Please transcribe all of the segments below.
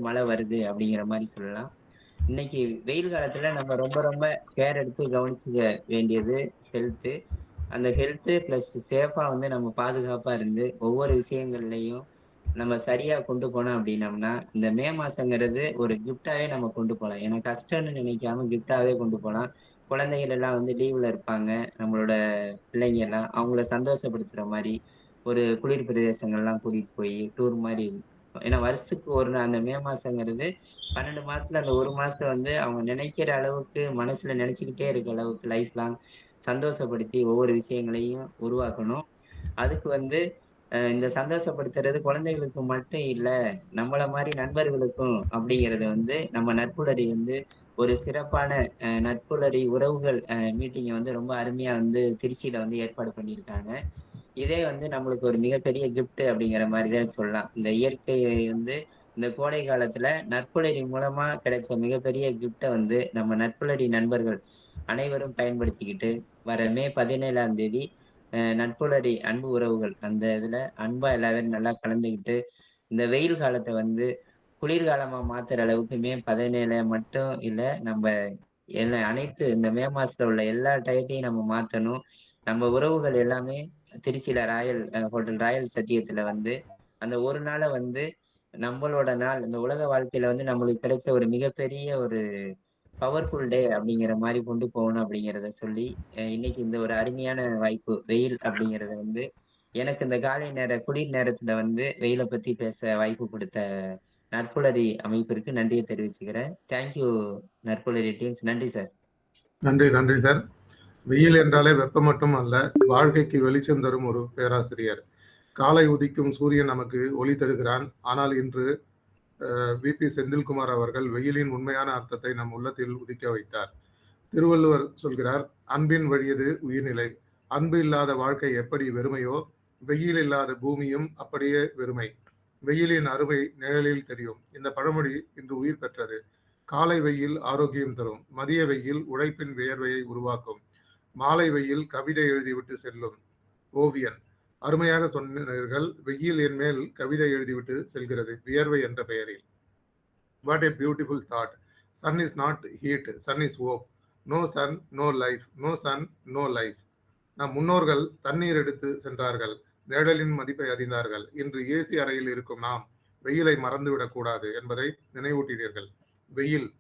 மழை வருது அப்படிங்கிற மாரி சொல்லலாம். இன்னைக்கு வெயில் காலத்துல நம்ம ரொம்ப ரொம்ப கேர் எடுத்து கவனிச்சுக்க வேண்டியது ஹெல்த்து. அந்த ஹெல்த்து பிளஸ் சேஃபா வந்து நம்ம பாதுகாப்பா இருந்து ஒவ்வொரு விஷயங்கள்லயும் நம்ம சரியா கொண்டு போனோம் அப்படின்னம்னா, இந்த மே மாசங்கிறது ஒரு கிஃப்ட்டாவே நம்ம கொண்டு போலாம். ஏன்னா கஷ்டம்னு நினைக்காம கிஃப்ட்டாவே கொண்டு போலாம். குழந்தைகள் எல்லாம் வந்து லீவ்ல இருப்பாங்க. நம்மளோட பிள்ளைங்க எல்லாம் அவங்கள சந்தோஷப்படுத்துற மாரி, ஒரு குளிர் பிரதேசங்கள்லாம் கூட்டிட்டு போய் டூர் மாரி ஏன்னா வருஷத்துக்கு ஒரு நாள் அந்த மே மாசங்கிறது 12 மாசத்துல அந்த 1 மாசத்த வந்து அவங்க நினைக்கிற அளவுக்கு மனசுல நினைச்சுக்கிட்டே இருக்க அளவுக்கு லைஃப் லாங் சந்தோஷப்படுத்தி ஒவ்வொரு விஷயங்களையும் உருவாக்கணும். அதுக்கு வந்து இந்த சந்தோஷப்படுத்துறது குழந்தைகளுக்கு மட்டும் இல்ல, நம்மள மாரி நண்பர்களுக்கும் அப்படிங்கிறத வந்து நம்ம நட்புணரி வந்து ஒரு சிறப்பான நட்புணரி உறவுகள் மீட்டிங்க வந்து ரொம்ப அருமையா வந்து திருச்சியில வந்து ஏற்பாடு பண்ணியிருக்காங்க. இதே வந்து நம்மளுக்கு ஒரு மிகப்பெரிய கிஃப்ட் அப்படிங்கிற மாரி தான் சொல்லலாம். இந்த இயற்கையை வந்து இந்த கோடை காலத்துல நட்புணரி மூலமா கிடைச்ச மிகப்பெரிய கிஃப்ட்ட வந்து நம்ம நட்புணரி நண்பர்கள் அனைவரும் பயன்படுத்திக்கிட்டு, வர மே 17ஆம் தேதி நட்புணரி அன்பு உறவுகள் அந்த இதுல அன்பா எல்லாரும் நல்லா கலந்துக்கிட்டு, இந்த வெயில் காலத்த வந்து குளிர்காலமா மாத்துற அளவுக்கு மே 17 மட்டும் இல்ல, நம்ப அனைத்து இந்த மே மாசத்துல உள்ள எல்லா டயத்தையும் நம்ம மாத்தணும். நம்ம உறவுகள் எல்லாமே திருச்சியில ராயல் ஹோட்டல் ராயல் சத்தியத்துல வந்து, அந்த ஒரு நாள வந்து நம்பளோட நாள், இந்த உலக வாழ்க்கையில வந்து நம்மளுக்கு கிடைச்ச ஒரு மிகப்பெரிய ஒரு பவர்ஃபுல் டே அப்படிங்கிற மாரி கொண்டு போகணும் அப்படிங்கிறத சொல்லி, இன்னைக்கு இந்த ஒரு அருமையான வாய்ப்பு, வெயில் அப்படிங்கிறத வந்து எனக்கு இந்த காலை நேர குளிர் நேரத்துல வந்து வெயில பத்தி பேச வாய்ப்பு குடுத்த நட்புணரி அமைப்பிற்கு நன்றிய தெரிவிச்சுக்கிறேன். தேங்க் யூ நட்புணரி டீம்ஸ். நன்றி சார். நன்றி, நன்றி சார். வெயில் என்றாலே வெப்பம் மட்டும் அல்ல, வாழ்க்கைக்கு வெளிச்சம் தரும் ஒரு பேராசிரியர். காலை உதிக்கும் சூரியன் நமக்கு ஒளி தருகிறான். ஆனால் இன்று விபி செந்தில்குமார் அவர்கள் வெயிலின் உண்மையான அர்த்தத்தை நம் உள்ளத்தில் உதிக்க வைத்தார். திருவள்ளுவர் சொல்கிறார், அன்பின் வழியது உயிர்நிலை. அன்பு இல்லாத வாழ்க்கை எப்படி வெறுமையோ, வெயில் இல்லாத பூமியும் அப்படியே வெறுமை. வெயிலின் அருமை நிழலில் தெரியும். இந்த பழமொழி இன்று உயிர் பெற்றது. காலை வெயில் ஆரோக்கியம் தரும், மதிய வெயில் உழைப்பின் வியர்வையை உருவாக்கும், மாலை வெயில் கவிதை எழுதிவிட்டு செல்லும் ஓவியன். அருமையாக சொன்னீர்கள். வெயில் என் மேல் கவிதை எழுதிவிட்டு செல்கிறது, வியர்வை என்ற பெயரில். What a beautiful thought. Sun is not heat, sun is hope. No sun no life, no sun no life. நம் முன்னோர்கள் தண்ணீர் எடுத்து சென்றார்கள், நிழலின் மதிப்பை அறிந்தார்கள். இன்று ஏசி அறையில் இருக்கும் நாம் வெயிலை மறந்துவிடக் கூடாது என்பதை நினைவூட்டினீர்கள். வெயில்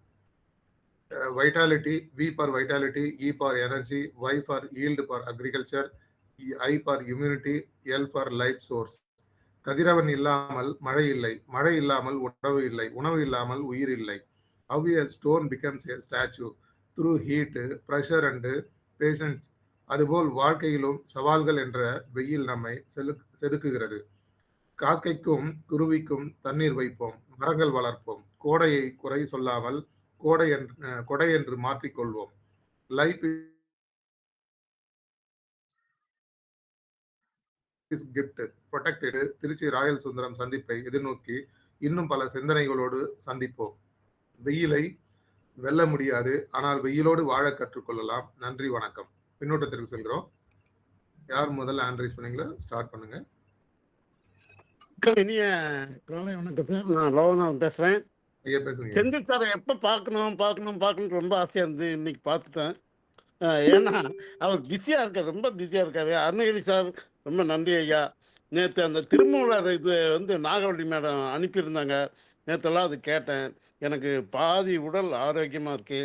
vitality, V for vitality, E for energy, Y for yield for agriculture, I for immunity, L for life source. கதிரவன் இல்லாமல் மழை இல்லை, மழை இல்லாமல் உணவு இல்லை, உணவு இல்லாமல் உயிர் இல்லை. How a stone becomes a statue through heat, pressure and patience. அதுபோல் வாழ்க்கையிலும் சவால்கள் என்ற வெயில் நம்மை செதுக்குகிறது. காக்கைக்கும் குருவிக்கும் தண்ணீர் வைப்போம், மரங்கள் வளர்ப்போம், கோடையை குறை சொல்லாமல் கொடை என்று மாற்றிக்கொள்வோம். Life is gift protected. Trichy Royal Sundaram சந்திப்பை எதிர்நோக்கி இன்னும் பல சிந்தனைகளோடு சந்திப்போம். வெயிலை வெல்ல முடியாது, ஆனால் வெயிலோடு வாழ கற்றுக்கொள்ளலாம். நன்றி, வணக்கம். பின்னோட்டத்திற்கு செல்கிறோம். யார் முதல்ல ஹேண்ட் ரைஸ் பண்ணீங்களோ ஸ்டார்ட் பண்ணுங்க. இனிய காலை வணக்கம் சார். நான் லோகநாதன் பேசுறேன். ஐயா பேசுங்க. செந்தில் சாரை எப்போ பார்க்கணும் ரொம்ப ஆசையாக இருந்து இன்னைக்கு பார்த்துட்டேன். ஏன்னா அவர் பிஸியாக இருக்கார், ரொம்ப பிஸியாக இருக்காரு. அருணகிரி சார் ரொம்ப நன்றி ஐயா. நேற்று அந்த திருமூலர் இது வந்து நாகவள்ளி மேடம் அனுப்பியிருந்தாங்க. நேற்றெல்லாம் அது கேட்டேன். எனக்கு பாதி உடல் ஆரோக்கியமாக இருக்கு.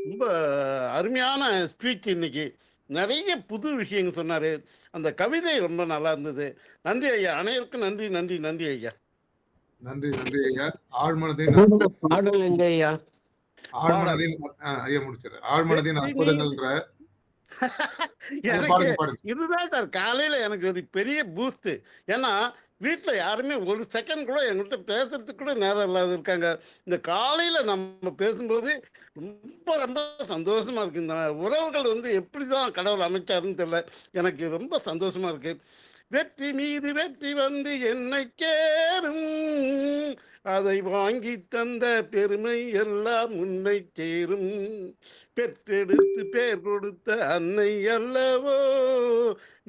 ரொம்ப அருமையான ஸ்பீச் இன்னைக்கு. நிறைய புது விஷயங்கள் சொன்னார். அந்த கவிதை ரொம்ப நல்லா இருந்தது. நன்றி ஐயா, அனைவருக்கும் நன்றி நன்றி நன்றி ஐயா. நன்றி, நன்றி ஐயா. ஆழ்மனதின் பாடல் எங்க ஐயா? ஆழ்மனதின் ஐயா முடிச்சிரு. ஆழ்மனதின் அற்புதங்கள்ன்ற இதுதான் சார் காலையில எனக்கு ஒரு பெரிய பூஸ்ட். ஏன்னா வீட்டில் யாருமே ஒரு செகண்ட் கூட எங்கள்கிட்ட பேசுறதுக்கு கூட நேரம் இல்லாத இருக்காங்க. இந்த காலையில நம்ம பேசும்போது ரொம்ப ரொம்ப சந்தோஷமா இருக்கு. இந்த உறவுகள் வந்து எப்படிதான் கடவுள் அமைச்சாருன்னு தெரியல, எனக்கு ரொம்ப சந்தோஷமா இருக்கு. வெற்றி மீது வெற்றி வந்து என்னை கேரும், அதை வாங்கி தந்த பெருமை எல்லாம் உன்னை சேரும். பெற்றெடுத்து பேர் கொடுத்த அன்னை அல்லவோ,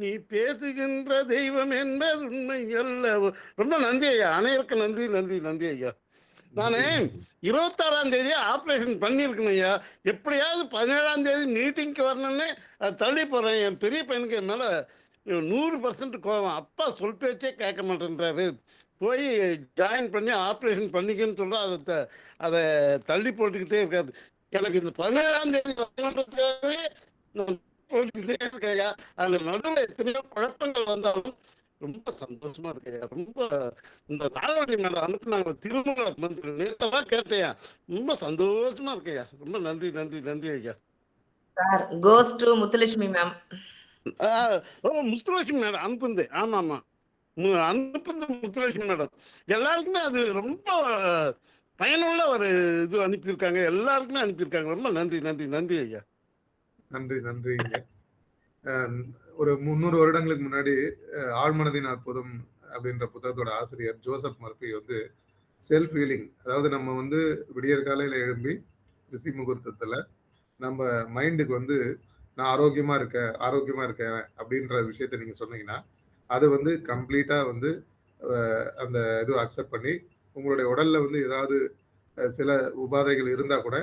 நீ பேசுகின்ற தெய்வம் என்பது உண்மை அல்லவோ. ரொம்ப நன்றி ஐயா, அனைவருக்கும் நன்றி நன்றி நன்றி ஐயா. நானு 26ஆம் தேதி ஆப்ரேஷன் பண்ணியிருக்கணும் ஐயா. எப்படியாவது 17ஆம் தேதி மீட்டிங்க்கு வரணும்னு தள்ளி போறேன். என் பெரிய பையனுக்கு என் மேல 100% கோவம். அப்பா சொல் பேச்சே கேட்க மாட்டேன்றாரு. போய் ஜாயின் பண்ணி ஆப்ரேஷன் பண்ணிக்கன்னு சொல்ற அதை தள்ளி போட்டுக்கிட்டே இருக்காரு. எனக்கு இந்த 17ஆம் தேதி வரணுன்றதுக்காகவே நான் போட்டுக்கிட்டே இருக்கேன் ஐயா. அதுல நடுவில் எத்தனையோ குழப்பங்கள் வந்தாலும் ரொம்ப சந்தோஷமா இருக்கையா. ரொம்ப இந்த நாகவழி மேடம் அனுப்புனாங்க திருமண மந்திரி நேத்தெல்லாம் கேட்டையா. ரொம்ப சந்தோஷமா இருக்கையா. ரொம்ப நன்றி நன்றி நன்றி ஐயா. Sir goes to Muthulakshmi ma'am. Muthulakshmi madam அனுப்புந்து. ஆமா ஆமா, அனுப்புந்து முத்துலட்சுமி மேடம். எல்லாருக்குமே அது ரொம்ப பயனுள்ள ஒரு இது அனுப்பியிருக்காங்க. எல்லாருக்குமே அனுப்பியிருக்காங்க. ரொம்ப நன்றி நன்றி நன்றி ஐயா. நன்றி நன்றிங்க. ஒரு 300 வருடங்களுக்கு முன்னாடி ஆழ்மனதின் அற்புதம் அப்படின்ற புத்தகத்தோட ஆசிரியர் ஜோசப் மர்பி வந்து செல்ஃப் ஹீலிங், அதாவது நம்ம வந்து விடியற் காலையில எழும்பி ரிஷி முகூர்த்தத்துல நம்ம மைண்டுக்கு வந்து நான் ஆரோக்கியமா இருக்கேன் அப்படின்ற விஷயத்த நீங்க சொன்னீங்கன்னா அது வந்து கம்ப்ளீட்டா வந்து அந்த இது அக்செப்ட் பண்ணி உங்களுடைய உடல்ல வந்து ஏதாவது சில உபாதைகள் இருந்தா கூட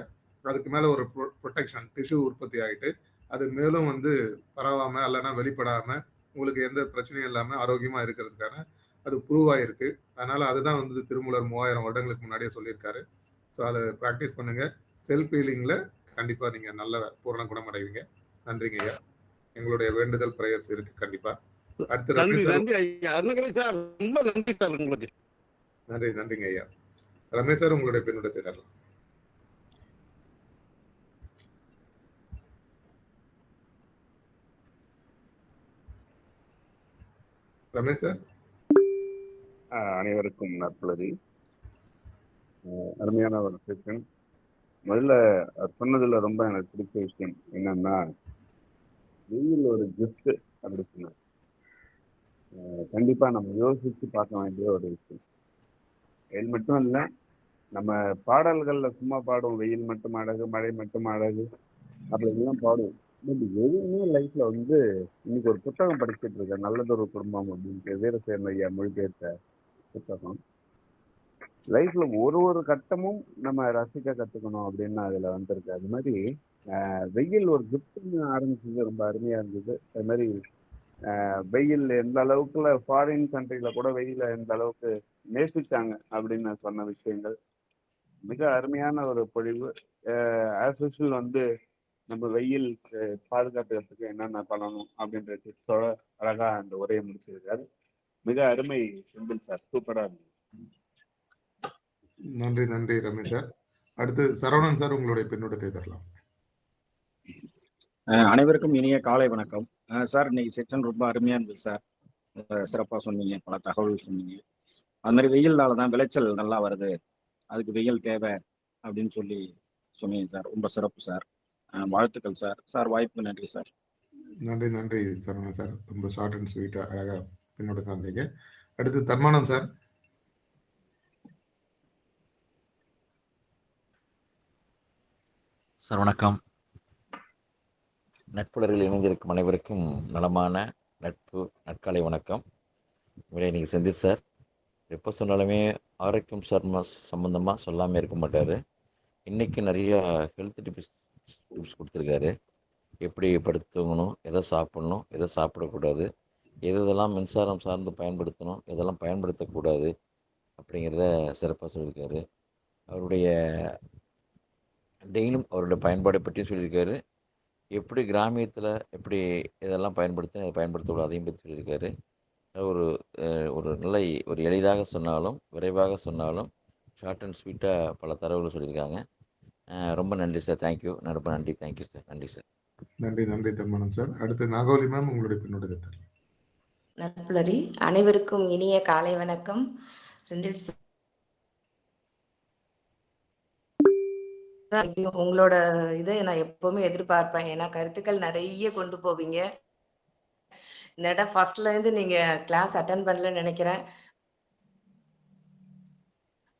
அதுக்கு மேல ஒரு ப்ரொடெக்ஷன் டிஷ்யூ உற்பத்தி ஆகிட்டு அது மேலும் வந்து பரவாம இல்லைன்னா வெளிப்படாம உங்களுக்கு எந்த பிரச்சனையும் இல்லாம ஆரோக்கியமா இருக்கிறதுக்கான அது ப்ரூவ் ஆயிருக்கு. அதனால அதுதான் வந்து திருமூலர் 3000 வருடங்களுக்கு முன்னாடியே சொல்லியிருக்காரு. ஸோ அதை ப்ராக்டிஸ் பண்ணுங்க. செல்ஃப் ஹீலிங்ல கண்டிப்பா நீங்க நல்ல பூரண குணம் அடைவீங்க. நன்றிங்க ஐயா. எங்களுடைய வேண்டுதல் பிரேயர்ஸ் இருக்கு கண்டிப்பா. அடுத்து நன்றி ரமேஷ் சார். நன்றி ஐயா. சார் ரொம்ப நன்றி சார் உங்களுக்கு. நன்றிங்க ஐயா. ரமேஷ் சார் உங்களுடைய பின்னூட்டத்தை தரலாம். ரமேஷ் சார். அனைவருக்கும் நற்புலரி. அருமையான ஒரு செஷன். முதல்ல சொன்னதுல ரொம்ப எனக்கு பிடிச்ச விஷயம் என்னன்னா, வெயில் ஒரு கிஃப்ட் அப்படி சொன்னார். கண்டிப்பா நம்ம யோசிச்சு பார்க்க வேண்டிய ஒரு விஷயம். வெயில் மட்டும் இல்லை, நம்ம பாடல்கள்ல சும்மா பாடுவோம், வெயில் மட்டும் அழகு, மழை மட்டும் அழகு அப்படின்லாம் பாடுவோம். பட் எதுவுமே லைஃப்ல வந்து இன்னைக்கு ஒரு புத்தகம் படிச்சுட்டு இருக்கேன், நல்லதொரு குடும்பம் அப்படின்ட்டு வீரசேகரன் ஐயா மொழிபெயர்த்த புத்தகம். லைஃப்ல ஒரு கட்டமும் நம்ம ரசிக்க கத்துக்கணும் அப்படின்னு அதுல வந்திருக்கு. அது மாதிரி வெயில் ஒரு கிஃப்ட்னு ஆரம்பிச்சது ரொம்ப அருமையா இருந்தது. அது மாதிரி வெயில் எந்த அளவுக்குல ஃபாரின் கண்ட்ரில கூட வெயில எந்த அளவுக்கு நேசிச்சாங்க அப்படின்னு நான் சொன்ன விஷயங்கள் மிக அருமையான ஒரு பொழிவு. ஆஸ் யூஷுவல் வந்து நம்ம வெயில் பாதுகாத்துக்கிறதுக்கு என்னென்ன பண்ணணும் அப்படின்ற டிப்ஸோட அழகா அந்த உரையை முடிச்சிருக்காரு. மிக அருமை செந்தில் சார், சூப்பரா இருந்தது. நன்றி ரமேஷ் சார். அடுத்து சரவணன் சார் உங்களுடைய பின்னூட்டத்தை தரலாம். அனைவருக்கும் இனிய காலை வணக்கம் சார். இன்னைக்கு செக்ஷன் ரொம்ப அருமையா இருந்தது சார். சிறப்பாக சொன்னீங்க, பல தகவல் சொன்னீங்க. அது மாதிரி வெயில்னால தான் விளைச்சல் நல்லா வருது, அதுக்கு வெயில் தேவை அப்படின்னு சொல்லி சொன்னீங்க சார். ரொம்ப சிறப்பு சார். வாழ்த்துக்கள் சார். சார் வாய்ப்புக்கு நன்றி சார். நன்றி சரவணன் சார். ரொம்ப ஷார்ட் அண்ட் ஸ்வீட்டா அழகா பின்னோட்டம் தந்தீங்க. அடுத்து தர்மானம் சார். சார் வணக்கம். நட்புலர்கள் இணைந்திருக்கும் அனைவருக்கும் நலமான நட்காலை வணக்கம். இன்னைக்கு செந்தில் சார் எப்போ சொன்னாலுமே ஆரோக்கியம் சம்பந்தமாக சொல்லாமல் இருக்க மாட்டார். இன்றைக்கி நிறையா ஹெல்த் டிப்ஸ் கொடுத்துருக்காரு. எப்படி படுத்துக்கணும், எதை சாப்பிடணும், எதை சாப்பிடக்கூடாது, எதெல்லாம் மின்சாரம் சார்ந்து பயன்படுத்தணும், எதெல்லாம் பயன்படுத்தக்கூடாது அப்படிங்கிறத சிறப்பாக சொல்லியிருக்காரு. அவருடைய டெய்லியும் அவருடைய பயன்பாடை பற்றியும் சொல்லியிருக்காரு. எப்படி கிராமியத்தில் எப்படி இதெல்லாம் பயன்படுத்தணும், அதை பயன்படுத்தக்கூடாது அதையும் பற்றி சொல்லியிருக்காரு. ஒரு நிலை ஒரு எளிதாக சொன்னாலும் விரைவாக சொன்னாலும் ஷார்ட் அண்ட் ஸ்வீட்டாக பல தரவுகள் சொல்லியிருக்காங்க. ரொம்ப நன்றி சார். தேங்க்யூ. ரொம்ப நன்றி. Thank you sir. நன்றி சார். நன்றி தர்மானம் சார். அடுத்து நாகவலி மேம் உங்களுடைய பின்னோட்டத்தை தரலாம். நட்புலரி அனைவருக்கும் இனிய காலை வணக்கம். செந்தில் உங்களோட இதை நான் எப்பவுமே எதிர்பார்ப்பேன். ஏன்னா கருத்துக்கள் நிறைய கொண்டு போவீங்க. இந்த இடம் ஃபர்ஸ்ட்ல இருந்து நீங்க கிளாஸ் அட்டன் பண்ணலன்னு நினைக்கிறேன்.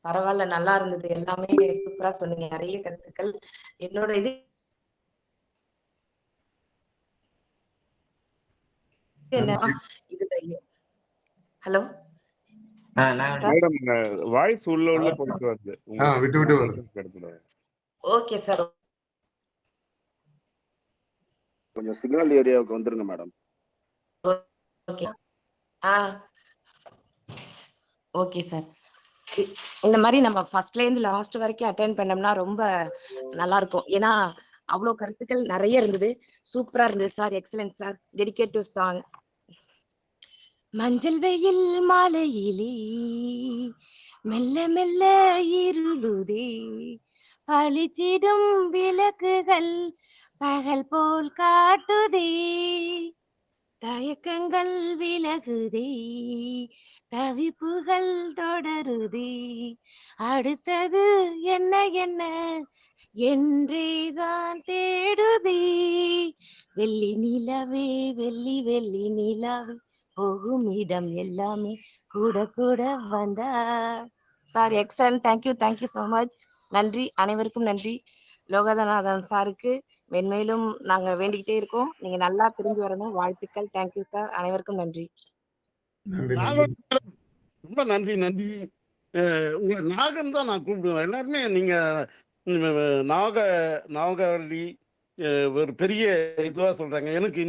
பரவாயில்ல, நல்லா இருந்தது. எல்லாமே சூப்பரா சொன்னீங்க, நிறைய கருத்துக்கள். என்னோட இது என்ன இது ஹலோ நான் சார் மேடம் வாய்ஸ் உள்ள போயிட்டு வருது விட்டு விட்டு வருது. உங்களுக்கு. Okay sir. கொஞ்சம் சிக்னல் ஏரியாவுக்கு வந்துருங்க மேடம். ஓகே. Okay sir. இந்த மாதிரி நம்ம ஃபர்ஸ்ட்ல இருந்து லாஸ்ட் வரைக்கும் அட்டென்ட் பண்ணோம்னா ரொம்ப நல்லா இருக்கும். ஏன்னா அவ்வளவு கருத்துக்கள் நிறைய இருந்தது. சூப்பரா இருந்தது சார். Excellent sir. டெடிகேட்டிவ் சாங். மஞ்சள் வெயில் மாலையிலே மெல்ல மெல்ல இருளுதே, பளிச்சிடும் விளக்குகள் பகல் போல் காட்டுதே, தயக்கங்கள் விலகுதே, தவிப்புகள் தொடருதே, அடுத்தது என்ன என்ன என்றேதான் தேடுதே, வெள்ளி நிலவே வெள்ளி வெள்ளி நிலவே போகும் இடம் எல்லாமே கூட கூட வந்தா. Sir excellent. Thank you so much. நன்றி, அனைவருக்கும் நன்றி. லோகநாதன் சாருக்கு மென்மேலும் நாங்க வேண்டிக்கிட்டே இருக்கோம். நீங்க நல்லா திரும்பி வரணும். வாழ்த்துக்கள். Thank you sir. அனைவருக்கும் நன்றி. நன்றி நன்றி. ரொம்ப நன்றி நன்றி. உங்க நாகன் தான் நான் கூப்பிடுவேன். எல்லாருமே நீங்க நாகவள்ளி ஒரு பெரிய இதுவா சொல்றாங்க. எனக்கு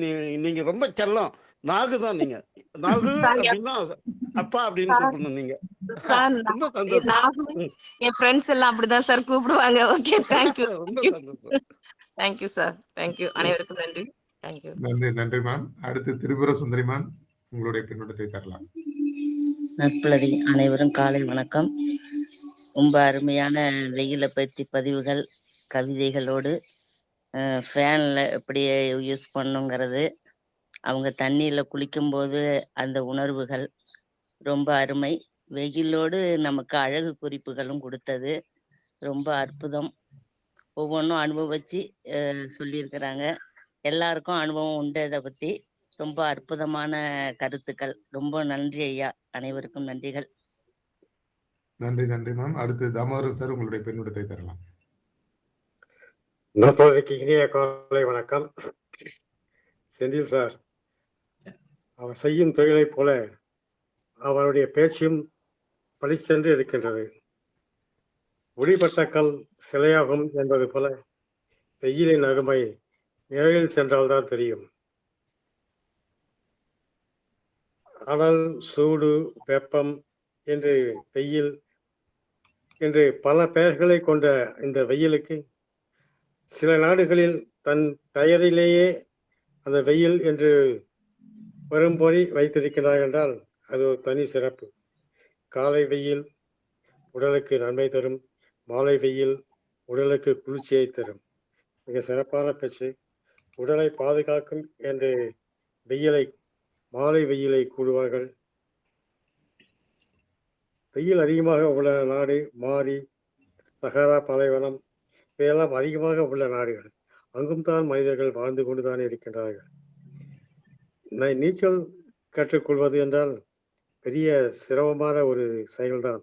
நீங்க ரொம்ப செல்லம். நாகு தான் நீங்க. நாகு அப்படின்னா அப்பா அப்படின்னு கூப்பிடணும் நீங்க. ரொம்ப சந்தோஷம். என் ஃப்ரெண்ட்ஸ் எல்லாம் அப்படிதான் சார் கூப்பிடுவாங்க. Okay, thank you. ரொம்ப சந்தோஷம். Thank you sir. தேங்க்யூ. அனைவருக்கும் நன்றி. தேங்க்யூ. நன்றி நன்றி மேம். அடுத்து திரிபுர சுந்தரி மேம், உங்களுடைய பின்னூட்டத்தை தரலாம். நட்புலரி அனைவரும் காலை வணக்கம். ரொம்ப அருமையான வெயிலை பற்றி பதிவுகள், கவிதைகளோடு ஃபேனில் எப்படி யூஸ் பண்ணுங்கிறது, அவங்க தண்ணியில் குளிக்கும்போது அந்த உணர்வுகள் ரொம்ப அருமை. வெயிலோடு நமக்கு அழகு குறிப்புகளும் கொடுத்தது. ரொம்ப அற்புதம். ஒவ்வொன்றும் அனுபவிச்சு சொல்லியிருக்கிறாங்க. எல்லாருக்கும் அனுபவம் உண்டு. இதை பற்றி ரொம்ப அற்புதமான கருத்துக்கள். ரொம்ப நன்றி ஐயா. அனைவருக்கும் நன்றிகள். நன்றி நன்றி மேம். அடுத்து தாமோதரன் சார், உங்களுடைய பின்னூட்டத்தை தரலாம். நற்பொழுதுக்கு இனிய காலை வணக்கம். செந்தில் சார், அவர் செய்யும் தொழிலைப் போல அவருடைய பேச்சும் பளிச்சென்று இருக்கின்றது. ஒளிப்பட்ட கல் சிலையாகும் என்பது போல வெயிலின் அருமை நிழலில் சென்றால்தான் தெரியும். அனல், சூடு, வெப்பம் என்று வெயில் என்று பல பெயர்களை கொண்ட இந்த வெயிலுக்கு சில நாடுகளில் தன் பெயரிலேயே அந்த வெயில் என்று வரும்படி வைத்திருக்கிறார் என்றால் அது ஒரு தனி சிறப்பு. காலை வெயில் உடலுக்கு நன்மை தரும், மாலை வெயில் உடலுக்கு குளிர்ச்சியை தரும். மிக சிறப்பான பேச்சு. உடலை பாதுகாக்கும் என்று மாலை வெயிலை கூடுவார்கள். வெயில் அதிகமாக உள்ள நாடு மாறி, சஹாரா பாலைவனம் இவையெல்லாம் அதிகமாக உள்ள நாடுகள். அங்கும் தான் மனிதர்கள் வாழ்ந்து கொண்டுதான் இருக்கின்றார்கள். நீச்சல் கற்றுக்கொள்வது என்றால் பெரிய சிரமமான ஒரு செயல்தான்.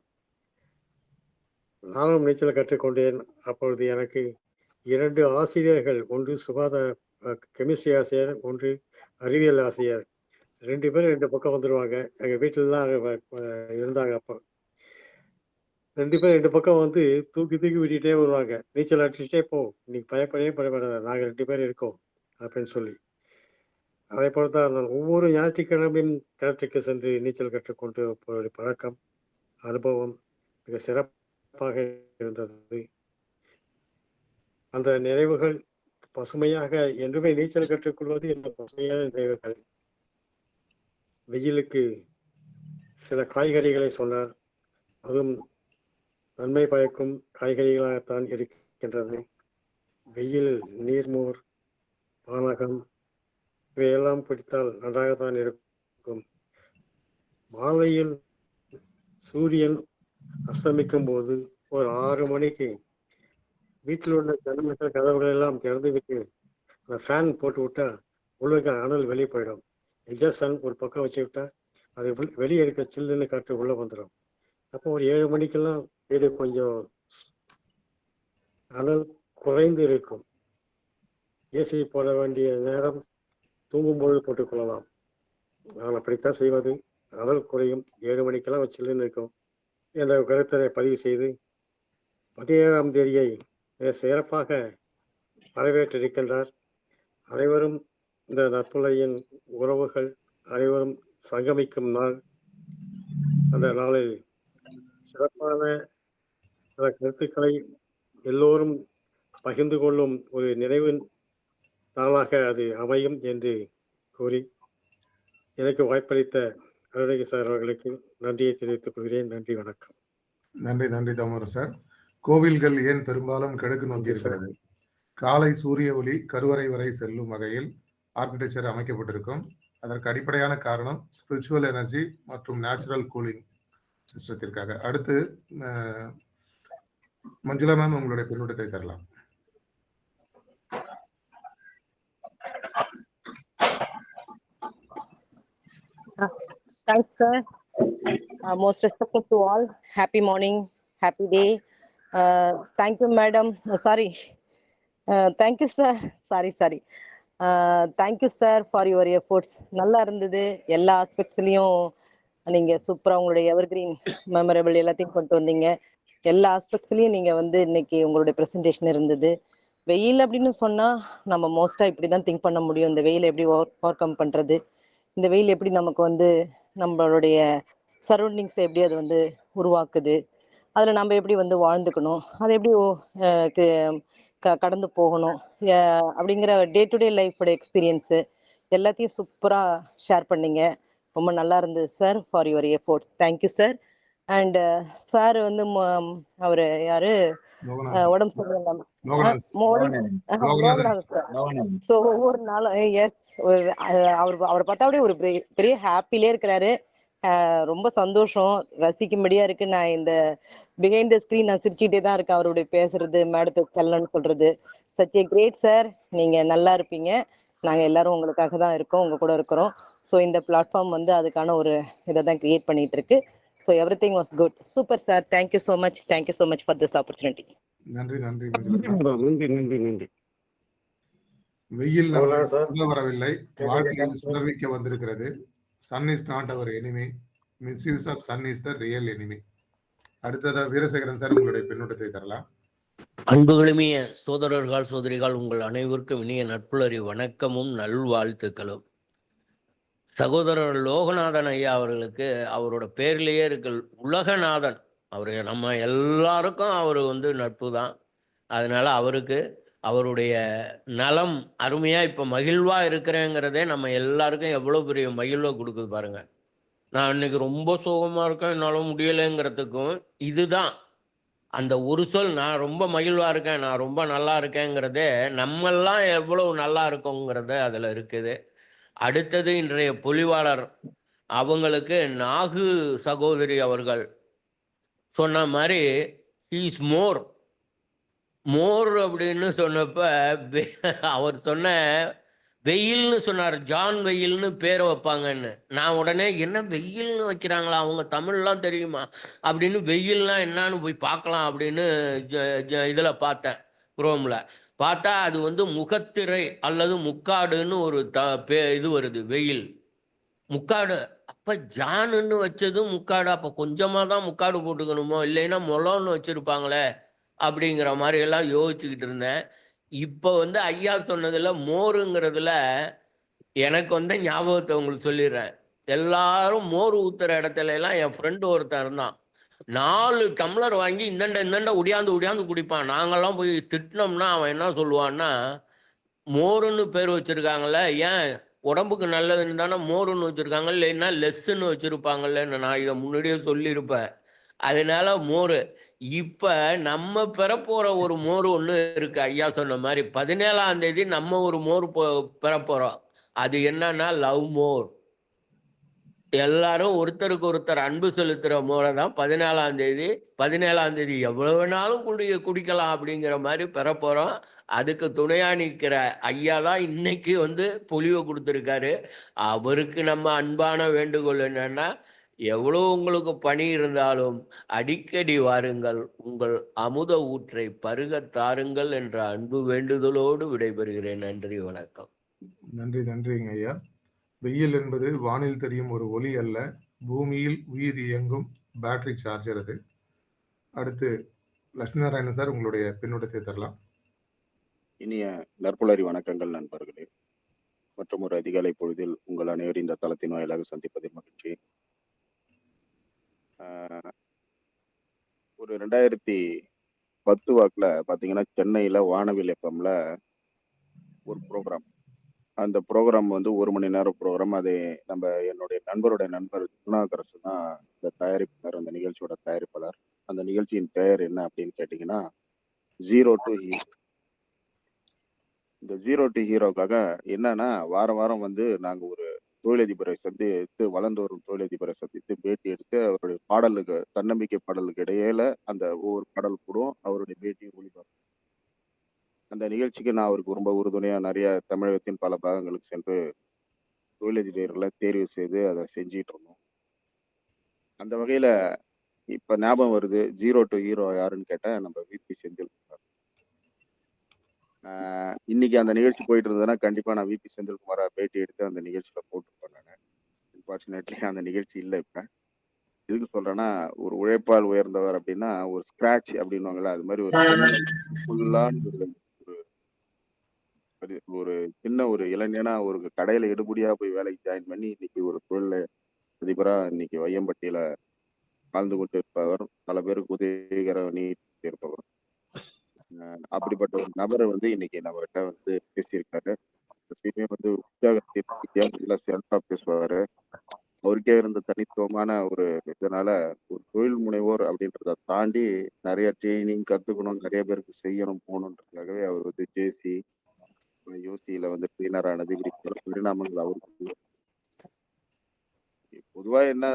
நானும் நீச்சல் கற்றுக்கொண்டேன். அப்பொழுது எனக்கு 2 ஆசிரியர்கள், ஒன்று கெமிஸ்ட்ரி ஆசிரியர், ஒன்று அறிவியல் ஆசிரியர். 2 பேரும் 2 பக்கம் வந்துடுவாங்க. எங்கள் வீட்டில் தான் இருந்தாங்க. அப்போ 2 பேர் 2 பக்கம் வந்து தூக்கி விட்டுட்டே வருவாங்க. நீச்சல் அடிச்சுட்டே போ, இன்னைக்கு பயப்படவே பயப்படாத, நாங்கள் 2 பேர் இருக்கோம் அப்படின்னு சொல்லி. அதே போல தான் நான் ஒவ்வொரு ஞாயிற்றுக்கிழமையும் கிணற்றுக்கு சென்று நீச்சல் கற்றுக்கொண்டு பழக்கம், அனுபவம் மிக சிறப்பாக இருந்தது. அந்த நினைவுகள் பசுமையாக என்றுமே நீச்சல் கற்றுக்கொள்வது இந்த பசுமையான நினைவுகள். வெயிலுக்கு சில காய்கறிகளை சொன்னார். அதுவும் நன்மை பயக்கும் காய்கறிகளாகத்தான் இருக்கின்றது. வெயில் நீர்மோர், பானகம் இவையெல்லாம் பிடித்தால் நன்றாகத்தான் இருக்கும். மாலையில் சூரியன் அஸ்தமிக்கும் போது ஒரு 6 மணிக்கு வீட்டில் உள்ள ஜன்னமற்ற கதவுகள் எல்லாம் திறந்து விட்டு அந்த ஃபேன் போட்டு விட்டா உள்ளுக்கு அனல் வெளியே போயிடும். எக்ஸாஸ்ட் ஃபேன் ஒரு பக்கம் வச்சு விட்டா அது வெளியே இருக்க சில்லுன்னு காற்று உள்ள வந்துடும். அப்போ ஒரு 7 மணிக்கெல்லாம் வீடு கொஞ்சம் அனல் குறைந்து இருக்கும். ஏசி போட வேண்டிய நேரம் தூங்கும்பொழுது போட்டுக்கொள்ளலாம். நான் அப்படித்தான் செய்வது. அனல் குறையும், 7 மணிக்கெல்லாம் சில்லுன்னு இருக்கும் என்ற கருத்தை பதிவு செய்து 17ஆம் தேதியை மிக சிறப்பாக வரவேற்றிருக்கின்றார். அனைவரும் இந்த நட்புலையின் உறவுகள் அனைவரும் சங்கமிக்கும் நாள். அந்த நாளில் சிறப்பான சில கருத்துக்களை எல்லோரும் பகிர்ந்து கொள்ளும் ஒரு நினைவு நாளாக அது அமையும் என்று கூறி எனக்கு வாய்ப்பளித்த அருணகிரி சார் அவர்களுக்கு நன்றியை தெரிவித்துக் கொள்கிறேன். நன்றி, வணக்கம். நன்றி நன்றி தாமோதரன் சார். கோவில்கள் ஏன் பெரும்பாலும் கிழக்கு நோக்கி இருக்கிறது? காலை சூரிய ஒளி கருவறை வரை செல்லும் வகையில் ஆர்கிடெக்சர் அமைக்கப்பட்டிருக்கும். அதற்கு அடிப்படையான காரணம் ஸ்பிரிச்சுவல் எனர்ஜி மற்றும் நேச்சுரல் கூலிங் சிஸ்டத்திற்காக. அடுத்து மஞ்சுளா மேம் உங்களுடைய பின்னூட்டத்தை தரலாம். Thanks, sir. Most respected to all. Happy morning, happy day. Thank you, madam. Sorry. Thank you, sir. Sorry. Thank you, sir, for your efforts. நல்லா இருந்தது. எல்லா ஆஸ்பெக்ட்ஸ்லயும் நீங்க சூப்பரா உங்களுடைய எவர்கிரீன் மெமரபிள் எல்லாத்தையும் கொண்டு வந்தீங்க. எல்லா ஆஸ்பெக்ட்ஸ்லயும் நீங்க இன்னைக்கு உங்களுடைய ப்ரெசன்டேஷன் இருந்தது. வெயில் அப்படின்னு சொன்னா நம்ம மோஸ்டா இப்படிதான் திங்க் பண்ண முடியும். இந்த வெயில் எப்படி ஓவர் கம் பண்றது, இந்த வெயில் எப்படி நமக்கு நம்மளுடைய சரௌண்டிங்ஸ் எப்படி அது உருவாக்குது, அதில் நம்ம எப்படி வாழ்ந்துக்கணும், அதை எப்படி கடந்து போகணும் அப்படிங்கிற டே டு டே லைஃபோட எக்ஸ்பீரியன்ஸு எல்லாத்தையும் சூப்பராக ஷேர் பண்ணீங்க. ரொம்ப நல்லா இருந்தது sir. For your efforts thank you sir. And sir அவர் யாரு உடம்பு சரியில்லாம ஸோ ஒவ்வொரு நாளும் எஸ் அவரை பார்த்தா அப்படியே ஒரு பெரிய ஹாப்பிலே இருக்கிறாரு. ரொம்ப சந்தோஷம், ரசிக்கும்படியா இருக்கு. நான் இந்த பிஹைண்ட் த ஸ்கிரீன் நான் சிரிச்சுட்டே தான் இருக்கேன். அவருடைய பேசுறது, மேடத்துக்கு செல்லன்னு சொல்றது. Such a great sir. நீங்க நல்லா இருப்பீங்க. நாங்க எல்லாரும் உங்களுக்காக தான் இருக்கோம், உங்க கூட இருக்கிறோம். ஸோ இந்த பிளாட்ஃபார்ம் அதுக்கான ஒரு இதை தான் கிரியேட் பண்ணிட்டு இருக்கு. So every thing was good. Super sir. Thank you so much. Thank you so much for this opportunity. நன்றி நன்றி நன்றி. வெயில் வரவில்லை, வாழ்க்கையில் சுடர்விக்க வந்திருக்கிறது. Sun is not our enemy. Misuse of sun is the real enemy. அடுத்ததா வீரசேகரன் சார் உங்களுடைய பின்னூட்டத்தை தரலாம். அன்புகளுமிய சோதரர்கள் சோதரிகள் உங்கள் அனைவருக்கும் இனிய நட்புலரி வணக்கமும் நல்வாழ்த்துக்களும். சகோதரர் லோகநாதன் ஐயா அவர்களுக்கு அவரோட பேர்லேயே இருக்கு உலகநாதன். அவர் நம்ம எல்லாருக்கும் அவர் நட்பு தான். அதனால அவருக்கு அவருடைய நலம் அருமையாக இப்போ மகிழ்வாக இருக்கிறேங்கிறதே நம்ம எல்லாருக்கும் எவ்வளோ பெரிய மகிழ்வை கொடுக்குது பாருங்கள். நான் இன்னைக்கு ரொம்ப சோகமாக இருக்கேன், என்னால் முடியலைங்கிறதுக்கும் இதுதான் அந்த ஒரு சொல். நான் ரொம்ப மகிழ்வாக இருக்கேன், நான் ரொம்ப நல்லா இருக்கேங்கிறதே நம்மெல்லாம் எவ்வளோ நல்லா இருக்கோங்கிறத அதில் இருக்குது. அடுத்தது இன்றைய பொலிவாளர் அவங்களுக்கு நாகு சகோதரி அவர்கள் சொன்ன மாதிரி ஹீஸ் மோர் அப்படின்னு சொன்னப்ப அவர் சொன்ன வெயில்னு சொன்னார். ஜான் வெயில்னு பேரை வைப்பாங்கன்னு. நான் உடனே என்ன வெயில்னு வைக்கிறாங்களா, அவங்க தமிழ்லாம் தெரியுமா அப்படின்னு வெயில்லாம் என்னன்னு போய் பார்க்கலாம் அப்படின்னு இதில் பார்த்தேன், குரோமில் பார்த்தா அது முகத்திரை அல்லது முக்காடுன்னு ஒரு இது வருது, வெயில் முக்காடு. அப்போ ஜானுன்னு வச்சதும் முக்காடு. அப்போ கொஞ்சமாக தான் முக்காடு போட்டுக்கணுமோ, இல்லைன்னா முளம்னு வச்சுருப்பாங்களே அப்படிங்கிற மாதிரி எல்லாம் யோசிச்சுக்கிட்டு இருந்தேன். இப்போ ஐயா சொன்னதில் மோருங்கிறதுல எனக்கு ஞாபகத்தை உங்களுக்கு சொல்லிடுறேன். எல்லாரும் மோர் ஊத்துற இடத்துல எல்லாம் என் ஃப்ரெண்டு ஒருத்தன் இருந்தான். 4 டம்ளர் வாங்கி இந்தண்ட உடையாந்து குடிப்பான். நாங்கள்லாம் போய் திட்டினோம்னா அவன் என்ன சொல்லுவான்னா, மோருன்னு பேர் வச்சிருக்காங்கல்ல, ஏன் உடம்புக்கு நல்லதுன்னு தானே மோருன்னு வச்சிருக்காங்க, இல்லைன்னா லெஸ்ஸுன்னு வச்சிருப்பாங்கல்லன்னு நான் இதை முன்னாடியே சொல்லியிருப்பேன். அதனால மோர். இப்ப நம்ம பெறப்போற ஒரு மோர் ஒண்ணு இருக்கு. ஐயா சொன்ன மாதிரி 17ஆம் தேதி நம்ம ஒரு மோர் பெறப்போறோம். அது என்னன்னா லவ் மோர். எல்லாரும் ஒருத்தருக்கு ஒருத்தர் அன்பு செலுத்துற மோரை தான் 17ஆம் தேதி எவ்வளவு வேணாலும் குடிக்கலாம் அப்படிங்கிற மாதிரி பெறப்போறோம். அதுக்கு துணையா நிற்கிற ஐயா தான் இன்னைக்கு பொலிவை கொடுத்துருக்காரு. அவருக்கு நம்ம அன்பான வேண்டுகோள் என்னன்னா, எவ்வளோ உங்களுக்கு பணி இருந்தாலும் அடிக்கடி வாருங்கள், உங்கள் அமுத ஊற்றை பருகத் தாருங்கள் என்ற அன்பு வேண்டுதலோடு விடைபெறுகிறேன். நன்றி, வணக்கம். நன்றிங்க ஐயா. வெயில் என்பது வானில் தெரியும் ஒரு ஒளி அல்ல, பூமியில் உயிர் இயங்கும் பேட்டரி சார்ஜர் அது. அடுத்து லட்சுமி நாராயணன் சார் உங்களுடைய பின்னூட்டத்தை தரலாம். இனிய நற்புலரி வணக்கங்கள் நண்பர்களே. மற்றும் ஒரு அதிகாலை பொழுதில் உங்கள் அனைவரும் இந்த தளத்தின் வாயிலாக சந்திப்பதில் மகிழ்ச்சி. ஒரு 2010 வாக்குல பாத்தீங்கன்னா சென்னையில வானவில் எஃப்எம்ல ஒரு ப்ரோக்ராம். அந்த ப்ரோக்ராம் வந்து 1 மணி நேரம் ப்ரோக்ராம். அது நம்ம என்னுடைய நண்பருடைய நண்பர் குணாகரசு தான் இந்த தயாரிப்பாளர், அந்த நிகழ்ச்சியோட தயாரிப்பாளர். அந்த நிகழ்ச்சியின் பெயர் என்ன அப்படின்னு கேட்டீங்கன்னா ஜீரோ டு ஹீரோ. இந்த ஜீரோ டு ஹீரோக்காக என்னன்னா வாரம் வாரம் வந்து நாங்க ஒரு தொழிலதிபரை சந்தித்து, வளர்ந்து வரும் தொழிலதிபரை சந்தித்து பேட்டி எடுத்து அவருடைய பாடலுக்கு, தன்னம்பிக்கை பாடலுக்கு இடையில அந்த ஒவ்வொரு பாடல் கூடும் அவருடைய பேட்டியும் ஒளிபரப்பு. அந்த நிகழ்ச்சிக்கு நான் அவருக்கு ரொம்ப உறுதுணையா நிறைய தமிழகத்தின் பல பாகங்களுக்கு சென்று தொழிலதிபர்களை தேர்வு செய்து அதை செஞ்சிட்டு இருந்தோம். அந்த வகையில இப்ப ஞாபகம் வருது, ஜீரோ டு ஹீரோ யாருன்னு கேட்டா நம்ம விபி செந்தில்குமார். இன்னைக்கு அந்த நிகழ்ச்சி போயிட்டு இருந்ததுன்னா கண்டிப்பா நான் விபி செந்தில்குமாரை பேட்டி எடுத்து அந்த நிகழ்ச்சியில போட்டுருப்பேன். நான் அன்பார்ச்சுனேட்லி அந்த நிகழ்ச்சி இல்லை. இப்ப எதுக்கு சொல்றேன்னா, ஒரு உழைப்பால் உயர்ந்தவர் அப்படின்னா ஒரு ஸ்கிராட்ச் அப்படின்னுவாங்கல்ல, அது மாதிரி ஒரு ஃபுல்லான ஒரு சின்ன ஒரு இளைஞனா ஒரு கடையில எடுபடியா போய் வேலைக்கு ஜாயின் பண்ணி இன்னைக்கு ஒரு தொழில் அதிபரா இன்னைக்கு வையம்பட்டியில வாழ்ந்து கொண்டு இருப்பவர், பல பேருக்கு உதவிகர நீட்டு இருப்பவர். அப்படிப்பட்ட ஒரு நபரை வந்து இன்னைக்கு நம்மகிட்ட வந்து பேசியிருக்காரு. எப்பயுமே வந்து உற்சாகத்தை சிறப்பா பேசுவாரு. அவருக்கே இருந்த தனித்துவமான ஒரு இதனால ஒரு தொழில் முனைவோர் அப்படின்றத தாண்டி நிறைய ட்ரைனிங் கத்துக்கணும், நிறைய பேருக்கு செய்யணும் போகணுன்றதுக்காகவே அவர் வந்து ஜேசி யோசியில வந்து ட்ரெயினர் ஆனது, இப்படி பல பரிணாமங்கள் அவருக்கு. பொதுவா என்ன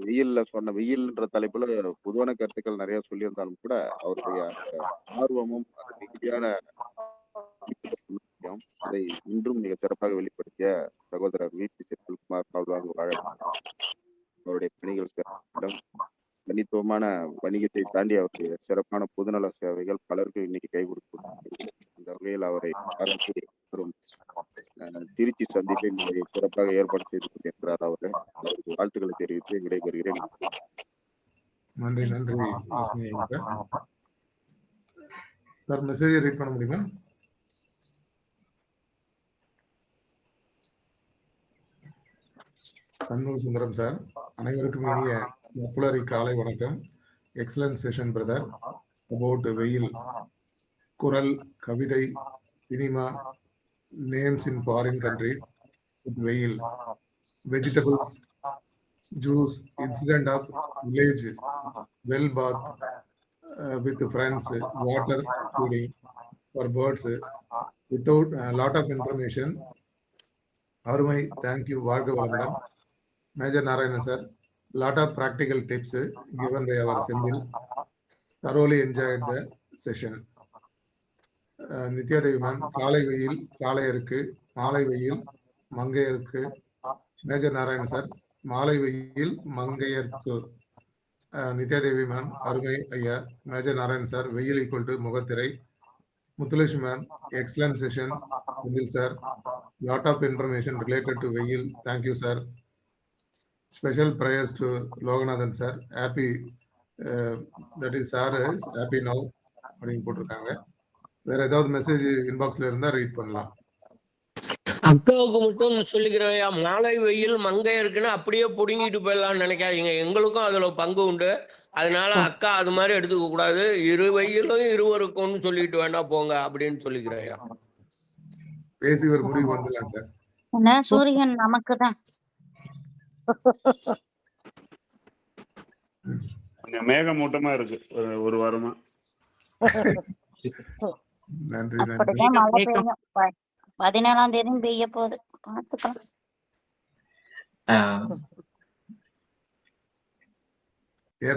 வெயில்ல சொன்ன வெயில்ன்ற தலைப்புல பொதுவான கருத்துக்கள் நிறைய சொல்லியிருந்தாலும் கூட அவருடைய அந்த ஆர்வமும் அது மிகுதியான அதை இன்றும் மிக சிறப்பாக வெளிப்படுத்திய சகோதரர் விபி செந்தில்குமார் வாழ்வாங்க வாழ. அவருடைய பணிகள் தனித்துவமான வணிகத்தை தாண்டி அவருடைய சிறப்பான பொதுநல சேவைகள் பலருக்கு இன்னைக்கு கை கொடுத்து அந்த வகையில் அவரை பாராட்டி வரும் திருச்சி சந்திப்பை சிறப்பாக ஏற்பாடு செய்து கொண்டிருக்கிறார். அவருக்கு வாழ்த்துக்களை தெரிவித்து விடைபெறுகிறேன். நன்றி நன்றி சார். மெசேஜை ரீட் பண்ண முடியுமா? சண்முக சுந்தரம் சார், அனைவருக்கும் இனிய நற்புலரி காலை வணக்கம். Excellent session brother. அபவுட் வெயில், குரல், கவிதை, சினிமா, நேம்ஸ் இன் ஃபாரின் கண்ட்ரிஸ், வெயில், vegetables, juice, incident of village, well bath with friends, water feeding for birds, without a lot of information. Arumai, thank you, Varga Valandan. Major Narayanan sir, lot of practical tips given by our Sendil. Thoroughly enjoyed the session. Nitya Devi ma'am, காலை வெயில் காலை இருக்கு, மாலை வெயில் மங்கையருக்கு. Major Narayanan sir, மாலை வெயில் மங்கையர்க்கு. நித்யா தேவி ma'am, அருமை ஐயா. மேஜர் நாராயணன் சார், வெயில் ஈக்குவல் டு முகத்திரை. Muthulakshmi ma'am, excellent session. Senthil sir, lot of information related to வெயில். Thank you sir. Special prayers to Loganathan sir, happy that is sir happy now அப்படின்னு போட்டிருக்காங்க. வேற ஏதாவது மெசேஜ் இன்பாக்ஸ்ல இருந்தா ரீட் பண்ணலாம். அக்காவுக்கு மட்டும் சொல்லிக்கிறேன், மாலை வெயில் மங்கை இருக்குன்னு அப்படியே புடுங்கிட்டு போயிடலாம்னு நினைக்காதீங்க. எங்களுக்கும் அதுல பங்கு உண்டு. அதனால அக்கா அது மாதிரி எடுத்துக்க கூடாது. இரு வெயிலும் இருவருக்கும்னு சொல்லிட்டு வேணா போங்க அப்படின்னு சொல்லிக்கிறேன். பேசி ஒரு முடிவு வந்துடலாம் சார். என்ன சூரியன் நமக்கு தான். மேகமூட்டமா இருக்கு ஒரு வாரமா. நன்றி நன்றி. அப்படிதான் மழை பெய்யும். 17ஆம் தேதி பெய்ய போகுது, பார்த்துக்கலாம். வேற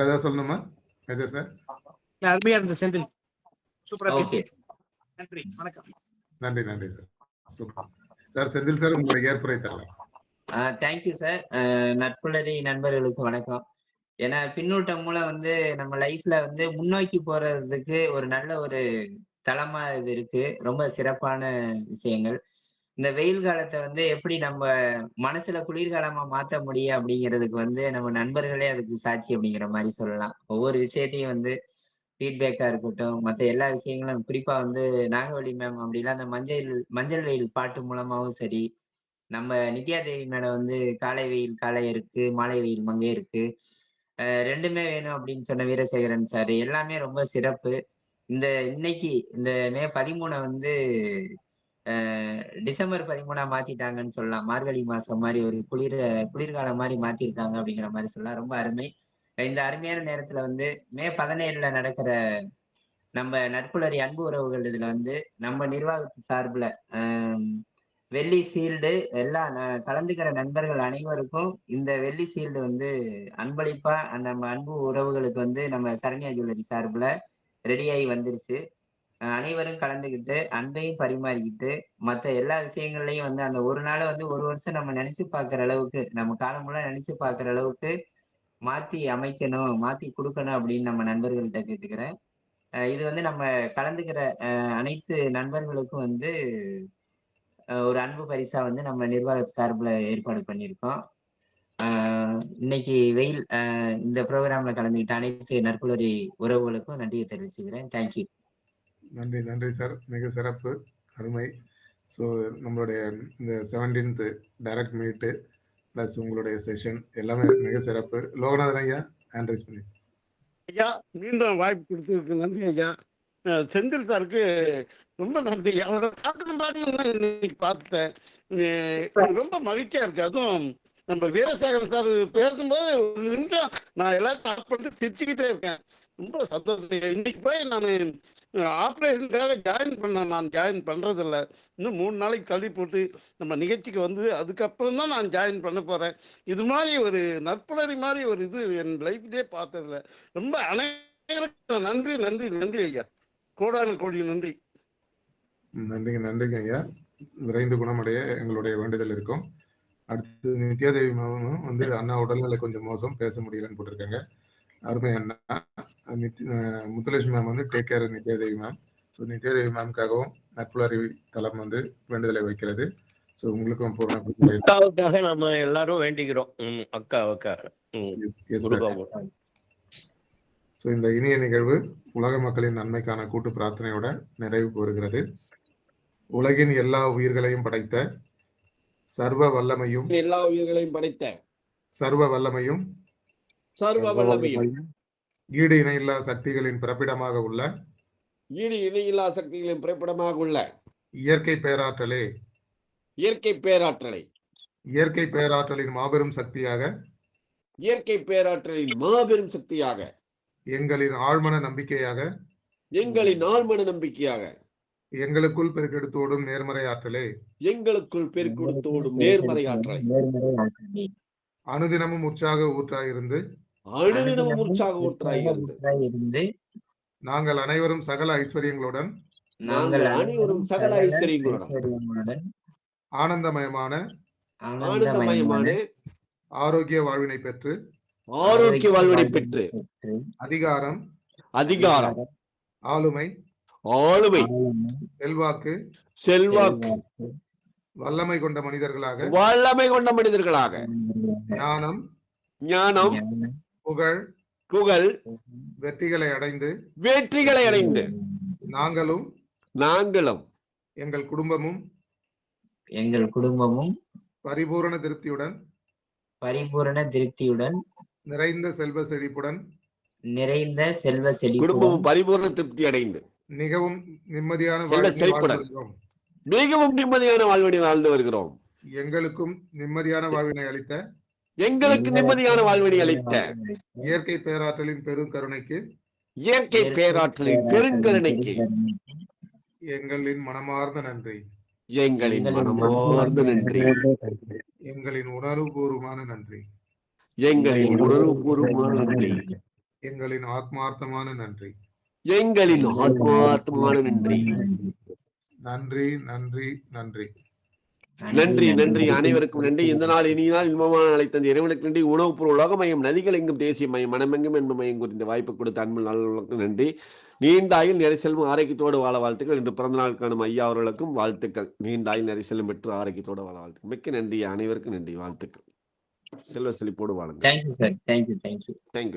ஏதாவது சொல்லணுமா சார்? அருமையா இருந்த செந்தில், சூப்பரா பேசி. நன்றி, வணக்கம். நன்றி நன்றி sir. Super sir. Senthil sir, உங்களுடைய ஏற்புரை தரலாம். Thank you sir. நட்புலரி நண்பர்களுக்கு வணக்கம். ஏன்னா பின்னூட்டம் மூலம் வந்து நம்ம லைஃப்ல வந்து முன்னோக்கி போறதுக்கு ஒரு நல்ல ஒரு தளமா இது இருக்கு. ரொம்ப சிறப்பான விஷயங்கள். இந்த வெயில் காலத்தை வந்து எப்படி நம்ம மனசுல குளிர்காலமா மாத்த முடியும் அப்படிங்கிறதுக்கு வந்து நம்ம நண்பர்களே அதுக்கு சாட்சி அப்படிங்கிற மாதிரி சொல்லலாம். ஒவ்வொரு விஷயத்தையும் வந்து ஃபீட்பேக்கா இருக்கட்டும், மத்த எல்லா விஷயங்களும் குறிப்பா வந்து நாகவள்ளி மேம் அப்படிலாம் அந்த மஞ்சள் வெயில் பாட்டு மூலமாவும் சரி, நம்ம நித்யா தேவி மேடம் வந்து காலை வெயில் காலை இருக்கு, மாலை வெயில் மங்கை இருக்கு. 2மே வேணும் அப்படின்னு சொன்ன வீரசேகரன் சார் எல்லாமே ரொம்ப சிறப்பு. இன்னைக்கு இந்த மே 13 வந்து டிசம்பர் 13 மாத்திட்டாங்கன்னு சொல்லலாம். மார்கழி மாசம் மாரி ஒரு குளிர்காலம் மாரி மாத்திருக்காங்க அப்படிங்கிற மாரி சொல்லலாம். ரொம்ப அருமை. இந்த அருமையான நேரத்துல வந்து மே 17ல நடக்கிற நம்ம நட்புலரி அன்பு உறவுகள் இதுல வந்து நம்ம நிர்வாகத்து சார்புல வெள்ளி ஷீல்டு எல்லா கலந்துக்கிற நண்பர்கள் அனைவருக்கும் இந்த வெள்ளி ஷீல்டு வந்து அன்பளிப்பா நம்ம அன்பு உறவுகளுக்கு வந்து நம்ம சரண்யா ஜுவல்லரி சார்புல ரெடியாகி வந்துருச்சு. அனைவரும் கலந்துக்கிட்டு அன்பையும் பரிமாறிக்கிட்டு மற்ற எல்லா விஷயங்கள்லையும் வந்து அந்த ஒரு நாளை வந்து ஒரு வருஷம் நம்ம நினைச்சு பார்க்குற அளவுக்கு நம்ம காலம் ஃபுல்லா நினைச்சு பார்க்குற அளவுக்கு மாத்தி அமைக்கணும், மாத்தி கொடுக்கணும் அப்படின்னு நம்ம நண்பர்கள்ட்ட கேட்டுக்கிறேன். இது வந்து நம்ம கலந்துக்கிற அனைத்து நண்பர்களுக்கும் வந்து ஒரு அன்பு பரிசா வந்து நம்ம நிர்வாக சார்புல ஏற்பாடு பண்ணியிருக்கோம். இன்னைக்கு வெயில் இந்த ப்ரோக்ராம்ல கலந்துக்கிட்ட அனைத்து நற்புலரி உறவுகளுக்கும் நன்றியை தெரிவிச்சுக்கிறேன். தேங்க்யூ. நன்றி சார். மிக சிறப்பு, அருமை. ஸோ நம்மளுடைய இந்த 17th டைரக்ட் மீட்டு ப்ளஸ் உங்களுடைய செஷன் எல்லாமே மிக சிறப்பு. லோகநாதன் ஐயா ஹேண்ட் ரைஸ் பண்ணி. ஐயா மீண்டும் வாய்ப்பு கொடுத்ததுக்கு நன்றி ஐயா. செந்தில் சாருக்கு ரொம்ப நன்றி. அவரை பார்க்கணும் இன்னைக்கு பார்த்தேன். ரொம்ப மகிழ்ச்சியா இருக்கு. அதுவும் நம்ம வீரசேகரன் சார் பேசும்போது ஒரு நிமிஷம் நான் எல்லாம் ஸ்டார்ட் பண்ணிட்டு சிரிச்சுக்கிட்டே இருக்கேன். ரொம்ப சந்தோஷம். இன்னைக்கு போய் நான் ஆப்ரேஷனுக்காக நான் ஜாயின் பண்றதில்ல. இன்னும் 3 நாளைக்கு தள்ளி போட்டு நம்ம நிகழ்ச்சிக்கு வந்து அதுக்கப்புறம் தான் நான் ஜாயின் பண்ண போறேன். இது மாதிரி ஒரு நற்புலரி மாதிரி ஒரு இது என் லைஃப்லேயே பார்த்ததில்ல. ரொம்ப அனைவருக்கும் நன்றி நன்றி நன்றி ஐயா. கோடான கோடி நன்றி. நன்றிங்க ஐயா. விரைந்து குணமடைய எங்களுடைய வேண்டுதல் இருக்கும். அடுத்து நித்யாதேவி மேமும் வந்து அண்ணா உடல்நிலை கொஞ்சம் மோசம், பேச முடியலன்னு போட்டிருக்காங்க. அருமை அண்ணா. முத்துலட்சுமி மேம் வந்து take care Nithyadevi ma'am. So Nithyadevi மேம்காகவும் நட்புலரி தளம் வந்து வேண்டுதலை வைக்கிறது. ஸோ உங்களுக்கும் அக்காவுக்காக நம்ம எல்லாரும் வேண்டிக்கிறோம். அக்காவுக்காக. ஸோ இந்த இனிய நிகழ்வு உலக மக்களின் நன்மைக்கான கூட்டு பிரார்த்தனையோட நிறைவு பெறுகிறது. உலகின் எல்லா உயிர்களையும் படைத்த சர்வ வல்லமையும் ஈடு இணையில்லா சக்திகளின் பிறப்பிடமாக உள்ள இயற்கை பேராற்றலின் மாபெரும் சக்தியாக எங்களின் ஆழ்மன நம்பிக்கையாக எங்களுக்குள் பெருக்கெடுத்தோடும் நேர்மறை ஆற்றலே அனுதினமும் உற்சாக ஊற்றாயிருந்து நாங்கள் அனைவரும் சகல ஐஸ்வர்யங்களுடன் ஆனந்தமயமான ஆரோக்கிய வாழ்வினை பெற்று அதிகாரம் ஆளுமை செல்வாக்கு வல்லமை கொண்ட மனிதர்களாக ஞானம் புகழ் வெற்றிகளை அடைந்து நாங்களும் எங்கள் குடும்பமும் பரிபூரண திருப்தியுடன் நிறைந்த செல்வ செழிப்புடன் குடும்பமும் பரிபூர்ண திருப்தி அடைந்து மிகவும் நிம்மதியான வாழ்வினை வாழ்ந்து வருகிறோம். எங்களுக்கும் நிம்மதியான வாழ்வினை அளித்த இயற்கை பேராற்றலின் பெருங்கருணைக்கு எங்களின் மனமார்ந்த நன்றி. எங்களின் உணர்வுபூர்வமான நன்றி. எங்களின் ஆத்மார்த்தமான நன்றி. நன்றி நன்றி நன்றி நன்றி நன்றி அனைவருக்கும் நன்றி. இந்த நாள் இனிய நாள் இன்பமான நாளை தந்த இறைவனுக்கு நன்றி. உணவுப்பொருள் உலக மையம், நதிகள் எங்கும் தேசிய மையம், மனமெங்கும் என்ப மையம் குறித்த வாய்ப்பு கொடுத்த அன்பு நல்ல நன்றி. நீண்ட ஆயுள் நிறை செல்வம் ஆரோக்கியத்தோடு வாழ வாழ்த்துக்கள். இன்று பிறந்தநாள் காணும் ஐயா அவர்களுக்கும் வாழ்த்துக்கள். நீண்ட ஆயுள் நிறை செல்வம் பெற்று ஆரோக்கியத்தோடு வாழ வாழ்த்துக்கள். மிக்க நன்றி, அனைவருக்கும் நன்றி, வாழ்த்துக்கள். செல்வ செழிப்போடு வாழுங்கள். Thank you sir. தேங்க்யூ. தேங்க்யூ.